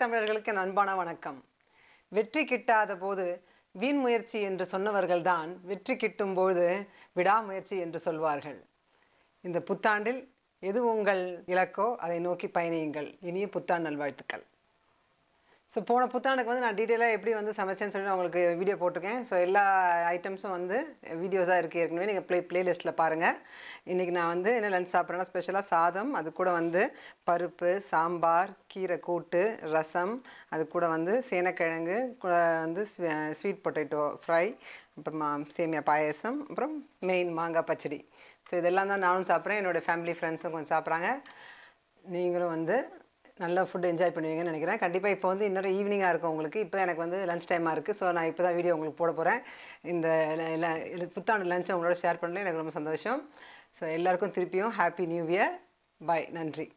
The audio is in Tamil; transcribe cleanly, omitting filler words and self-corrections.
தமிழர்களுக்கு அன்பான வணக்கம். வெற்றி கிட்டாத போது வீண் முயற்சி என்று சொன்னவர்கள்தான் வெற்றி கிட்டும் போது விடாமுயற்சி என்று சொல்வார்கள். இந்த புத்தாண்டில் எது உங்கள் இலக்கோ அதை நோக்கி பயணியுங்கள். இனிய புத்தாண்டு நல்வாழ்த்துக்கள். ஸோ போன புத்தாண்டுக்கு வந்து நான் டீட்டெயிலாக எப்படி வந்து சமைச்சேன்னு சொல்லி நான் உங்களுக்கு வீடியோ போட்டிருக்கேன். ஸோ எல்லா ஐட்டம்ஸும் வந்து வீடியோஸாக இருக்குது. ஏற்கனவே நீங்கள் ப்ளேலிஸ்ட்டில் பாருங்கள். இன்றைக்கி நான் வந்து என்ன லஞ்ச் சாப்பிட்றேன்னா ஸ்பெஷலாக சாதம், அது கூட வந்து பருப்பு, சாம்பார், கீரை கூட்டு, ரசம், அது கூட வந்து சேனக்கிழங்கு, கூட வந்து ஸ்வீட் பொட்டேட்டோ ஃப்ரை, அப்புறமா சேமியா பாயசம், அப்புறம் மெயின் மாங்காய் பச்சடி. ஸோ இதெல்லாம் தான் நானும் சாப்பிட்றேன். என்னோடய ஃபேமிலி ஃப்ரெண்ட்ஸும் கொஞ்சம் சாப்பிட்றாங்க. நீங்களும் வந்து நல்ல ஃபுட்டு என்ஜாய் பண்ணுவீங்கன்னு நினைக்கிறேன். கண்டிப்பாக இப்போ வந்து இன்னொரு ஈவினிங்காக இருக்கும் உங்களுக்கு. இப்போ தான் எனக்கு வந்து லஞ்ச் டைமாக இருக்குது. ஸோ நான் இப்போ தான் வீடியோ உங்களுக்கு போட போகிறேன். இந்த புத்தாண்டு லஞ்சை உங்களோட ஷேர் பண்ணல எனக்கு ரொம்ப சந்தோஷம். ஸோ எல்லாருக்கும் திருப்பியும் ஹாப்பி நியூ இயர். பாய். நன்றி.